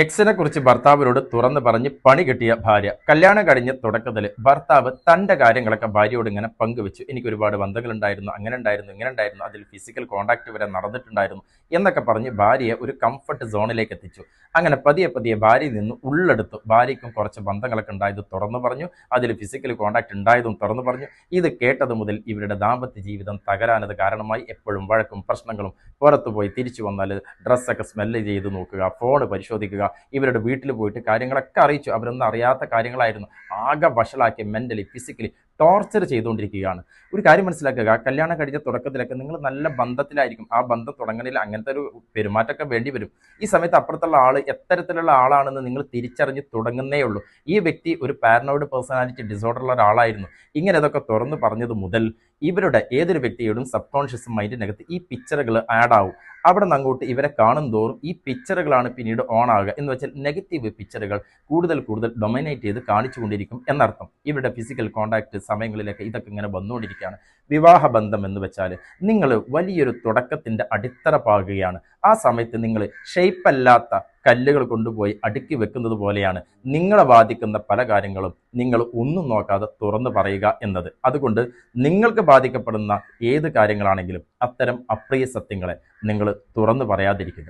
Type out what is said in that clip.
എക്സിനെ കുറിച്ച് ഭർത്താവിനോട് തുറന്നു പറഞ്ഞ് പണി കിട്ടിയ ഭാര്യ. കല്യാണം കഴിഞ്ഞ തുടക്കത്തിൽ ഭർത്താവ് തന്റെ കാര്യങ്ങളൊക്കെ ഭാര്യയോട് ഇങ്ങനെ പങ്കുവെച്ചു. എനിക്ക് ഒരുപാട് ബന്ധങ്ങളുണ്ടായിരുന്നു, അങ്ങനെ ഉണ്ടായിരുന്നു, ഇങ്ങനെ ഉണ്ടായിരുന്നു, അതിൽ ഫിസിക്കൽ കോണ്ടാക്ട് വരെ നടന്നിട്ടുണ്ടായിരുന്നു എന്നൊക്കെ പറഞ്ഞ് ഭാര്യയെ ഒരു കംഫർട്ട് സോണിലേക്ക് എത്തിച്ചു. അങ്ങനെ പതിയെ പതിയെ ഭാര്യയിൽ നിന്ന് ഉള്ളെടുത്തു. ഭാര്യയ്ക്കും കുറച്ച് ബന്ധങ്ങളൊക്കെ ഉണ്ടായത് തുറന്നു പറഞ്ഞു, അതിൽ ഫിസിക്കൽ കോണ്ടാക്ട് ഉണ്ടായതും തുറന്നു പറഞ്ഞു. ഇത് കേട്ടത് മുതൽ ഇവരുടെ ദാമ്പത്യ ജീവിതം തകരാനത് കാരണമായി. എപ്പോഴും വഴക്കും പ്രശ്നങ്ങളും, പുറത്തുപോയി തിരിച്ചു വന്നാൽ ഡ്രസ്സൊക്കെ സ്മെല്ല് ചെയ്ത് നോക്കുക, ഫോണ് പരിശോധിക്കുക, ഇവരുടെ വീട്ടിൽ പോയിട്ട് കാര്യങ്ങളൊക്കെ അറിയിച്ചു. അവരൊന്നും അറിയാത്ത കാര്യങ്ങളായിരുന്നു. ആകെ വഷളാക്കി മെന്റലി ഫിസിക്കലി ടോർച്ചർ ചെയ്തുകൊണ്ടിരിക്കുകയാണ്. ഒരു കാര്യം മനസ്സിലാക്കുക, കല്യാണം കഴിഞ്ഞ തുടക്കത്തിലൊക്കെ നിങ്ങൾ നല്ല ബന്ധത്തിലായിരിക്കും. ആ ബന്ധം തുടങ്ങണിൽ അങ്ങനത്തെ ഒരു പെരുമാറ്റമൊക്കെ വേണ്ടി വരും. ഈ സമയത്ത് അപ്പുറത്തുള്ള ആൾ എത്തരത്തിലുള്ള ആളാണെന്ന് നിങ്ങൾ തിരിച്ചറിഞ്ഞ് തുടങ്ങുന്നേ ഉള്ളൂ. ഈ വ്യക്തി ഒരു പാരനോയിഡ് പേഴ്സണാലിറ്റി ഡിസോർഡറുള്ള ഒരാളായിരുന്നു. ഇങ്ങനെ ഇതൊക്കെ തുറന്നു പറഞ്ഞത് മുതൽ ഇവരുടെ ഏതൊരു വ്യക്തിയോടും സബ് കോൺഷ്യസ് മൈൻഡിനകത്ത് ഈ പിക്ചറുകൾ ആഡ് ആവും. അവിടെ നിന്ന് അങ്ങോട്ട് ഇവരെ കാണും തോറും ഈ പിക്ചറുകളാണ് പിന്നീട് ഓൺ ആകുക. എന്ന് വെച്ചാൽ നെഗറ്റീവ് പിക്ചറുകൾ കൂടുതൽ കൂടുതൽ ഡൊമിനേറ്റ് ചെയ്ത് കാണിച്ചുകൊണ്ടിരിക്കും എന്നർത്ഥം. ഇവരുടെ ഫിസിക്കൽ കോണ്ടാക്ട് സമയങ്ങളിലൊക്കെ ഇതൊക്കെ ഇങ്ങനെ വന്നുകൊണ്ടിരിക്കുകയാണ്. വിവാഹ ബന്ധം എന്ന് വെച്ചാൽ നിങ്ങൾ വലിയൊരു തുടക്കത്തിൻ്റെ അടിത്തറ പാകുകയാണ്. ആ സമയത്ത് നിങ്ങൾ ഷേപ്പല്ലാത്ത കല്ലുകൾ കൊണ്ടുപോയി അടുക്കി വെക്കുന്നത് പോലെയാണ് നിങ്ങളെ ബാധിക്കുന്ന പല കാര്യങ്ങളും നിങ്ങൾ ഒന്നും നോക്കാതെ തുറന്നു പറയുക എന്നത്. അതുകൊണ്ട് നിങ്ങൾക്ക് ബാധിക്കപ്പെടുന്ന ഏത് കാര്യങ്ങളാണെങ്കിലും അത്തരം അപ്രിയ സത്യങ്ങളെ നിങ്ങൾ തുറന്നു പറയാതിരിക്കുക.